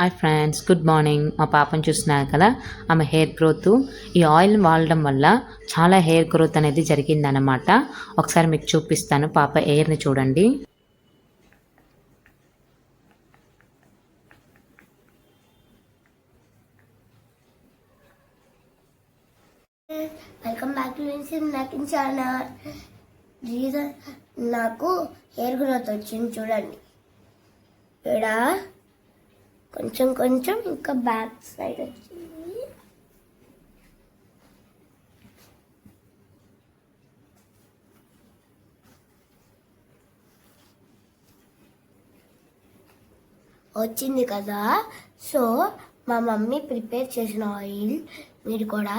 Hi friends, good morning. మా పాపను చూస్తున్నారు కదా, ఆమె హెయిర్ గ్రోత్ ఈ ఆయిల్ వాడడం వల్ల చాలా హెయిర్ గ్రోత్ అనేది జరిగిందనమాట. ఒకసారి మీకు చూపిస్తాను. పాప హెయిర్ని చూడండి. వెల్కమ్ బ్యాక్ టు నాకు ఛానల్. రీజన్ నాకు హెయిర్ గ్రోత్ వచ్చింది చూడండి. ఇక్కడ కొంచెం కొంచెం ఇంకా బ్యాక్ సైడ్ వచ్చింది. వచ్చింది కదా. సో మా మమ్మీ ప్రిపేర్ చేసిన ఆయిల్ మీరు కూడా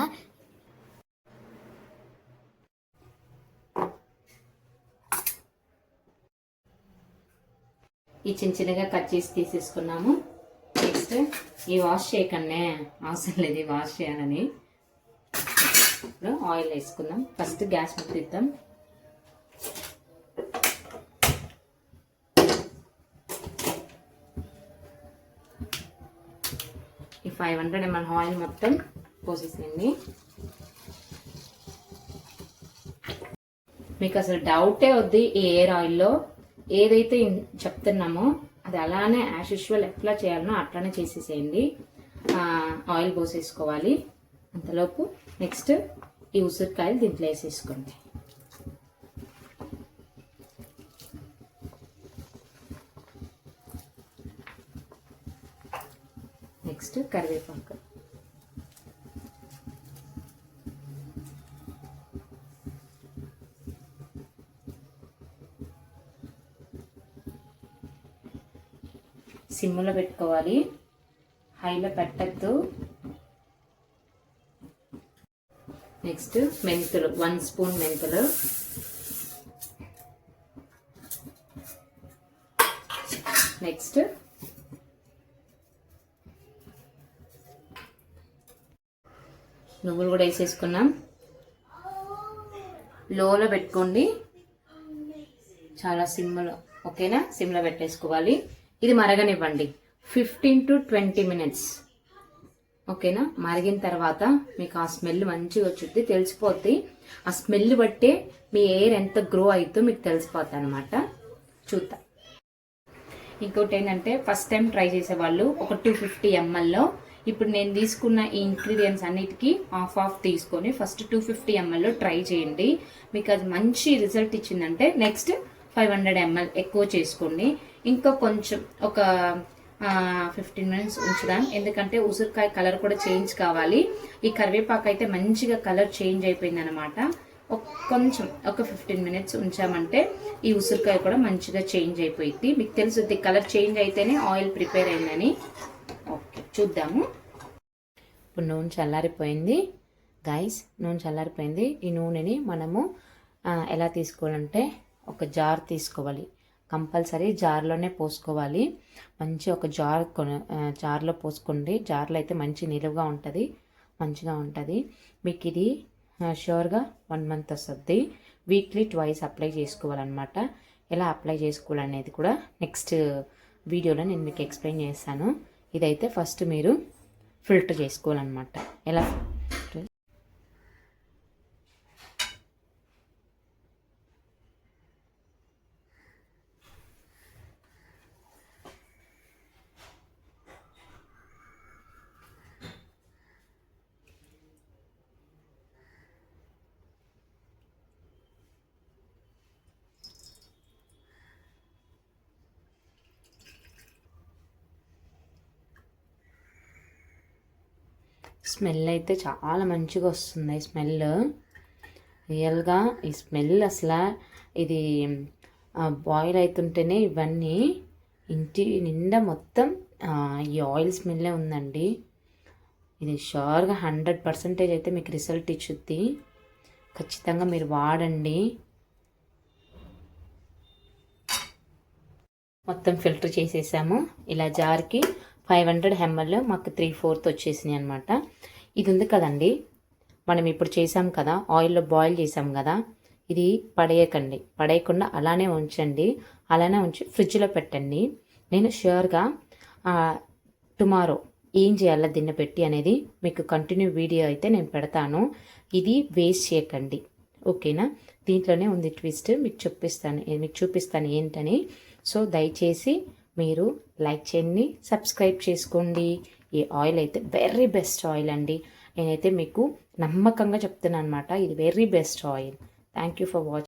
ఈ చిన్న చిన్నగా కట్ చేసి తీసేసుకున్నాము. నెక్స్ట్ ఈ వాష్ చేయకనే అవసరం లేదు, ఈ వాష్ చేయాలని. ఇప్పుడు ఆయిల్ వేసుకుందాం. ఫస్ట్ గ్యాస్ ముట్టిద్దాం. ఈ 500 ml ఆయిల్ మొత్తం పోసేసేయండి. మీకు అసలు డౌటే వద్దు, ఈ ఎయిర్ ఆయిల్లో ఏదైతే చెప్తున్నామో అది అలానే యాజ్ యూజువల్ ఎట్లా చేయాలనో అట్లానే చేసేసేయండి. ఆయిల్ పోసేసుకోవాలి. అంతలోపు నెక్స్ట్ ఈ ఉసిరికాయలు దీంట్లో వేసేసుకోండి. నెక్స్ట్ కరివేపాకు, సిమ్లో పెట్టుకోవాలి, హైలో పెట్టద్దు. నెక్స్ట్ మెంతులు, 1 స్పూన్ మెంతులు, నెక్స్ట్ నువ్వులు కూడా వేసేసుకున్నాం. లోలో పెట్టుకోండి, చాలా సిమ్లో, ఓకేనా? సిమ్లో పెట్టేసుకోవాలి. ఇది మరగనివ్వండి 15 to 20 minutes, ఓకేనా? మరిగిన తర్వాత మీకు ఆ స్మెల్ మంచిగా వచ్చుద్ది, తెలిసిపోద్ది. ఆ స్మెల్ బట్టే మీ ఎయిర్ ఎంత గ్రో అవుతుందో మీకు తెలిసిపోద్ది అనమాట. చూద్దాం. ఇంకోటి ఏంటంటే, ఫస్ట్ టైం ట్రై చేసేవాళ్ళు ఒక 250 mlలో ఇప్పుడు నేను తీసుకున్న ఈ ఇంగ్రీడియంట్స్ అన్నిటికీ హాఫ్ తీసుకొని ఫస్ట్ 250 mlలో ట్రై చేయండి. మీకు అది మంచి రిజల్ట్ ఇచ్చిందంటే నెక్స్ట్ 500 ml ఎక్కువ చేసుకోండి. ఇంకా కొంచెం ఒక 15 minutes ఉంచుదాం, ఎందుకంటే ఉసిరికాయ కలర్ కూడా చేంజ్ కావాలి. ఈ కరివేపాకు అయితే మంచిగా కలర్ చేంజ్ అయిపోయింది అనమాట. కొంచెం ఒక 15 minutes ఉంచామంటే ఈ ఉసిరికాయ కూడా మంచిగా చేంజ్ అయిపోయింది. మీకు తెలుసుద్ది కలర్ చేంజ్ అయితేనే ఆయిల్ ప్రిపేర్ అయిందని. ఓకే, చూద్దాము. ఇప్పుడు నూనె చల్లారిపోయింది గైస్, నూనె చల్లారిపోయింది. ఈ నూనెని మనము ఎలా తీసుకోవాలంటే, ఒక జార్ తీసుకోవాలి. కంపల్సరీ జార్లోనే పోసుకోవాలి. మంచి ఒక జార్లో పోసుకోండి. జార్లో అయితే మంచి నిలువుగా ఉంటుంది, మంచిగా ఉంటుంది. మీకు ఇది ష్యూర్గా 1 month వస్తుంది. వీక్లీ 2 అప్లై చేసుకోవాలన్నమాట. ఎలా అప్లై చేసుకోవాలనేది కూడా నెక్స్ట్ వీడియోలో నేను మీకు ఎక్స్ప్లెయిన్ చేస్తాను. ఇదైతే ఫస్ట్ మీరు ఫిల్టర్ చేసుకోవాలన్నమాట. ఎలా స్మెల్ అయితే చాలా మంచిగా వస్తుంది. స్మెల్ రియల్గా ఈ స్మెల్ అసలు ఇది బాయిల్ అవుతుంటేనే ఇవన్నీ ఇంటి నిండా మొత్తం ఈ ఆయిల్ స్మెల్లే ఉందండి. ఇది షూర్గా 100% అయితే మీకు రిజల్ట్ ఇచ్చుద్ది. ఖచ్చితంగా మీరు వాడండి. మొత్తం ఫిల్టర్ చేసేసాము. ఇలా జార్కి 500 ml మాకు 3/4 వచ్చేసినాయి అనమాట. ఇది ఉంది కదండి, మనం ఇప్పుడు చేసాం కదా, ఆయిల్లో బాయిల్ చేసాం కదా, ఇది పడేయకుండా అలానే ఉంచండి. అలానే ఉంచి ఫ్రిడ్జ్లో పెట్టండి. నేను ష్యూర్గా 2 టుమారో ఏం చేయాలో దీన్ని పెట్టి అనేది మీకు కంటిన్యూ వీడియో అయితే నేను పెడతాను. ఇది వేస్ట్ చేయకండి, ఓకేనా? దీంట్లోనే ఉంది ట్విస్ట్, మీకు చూపిస్తాను ఏంటని. సో దయచేసి మీరు లైక్ చేయండి, సబ్స్క్రైబ్ చేసుకోండి. ఈ ఆయిల్ అయితే వెరీ బెస్ట్ ఆయిల్ అండి. నేనైతే మీకు నమ్మకంగా చెప్తున్నాను అనమాట, ఇది very best oil. Thank you for watching.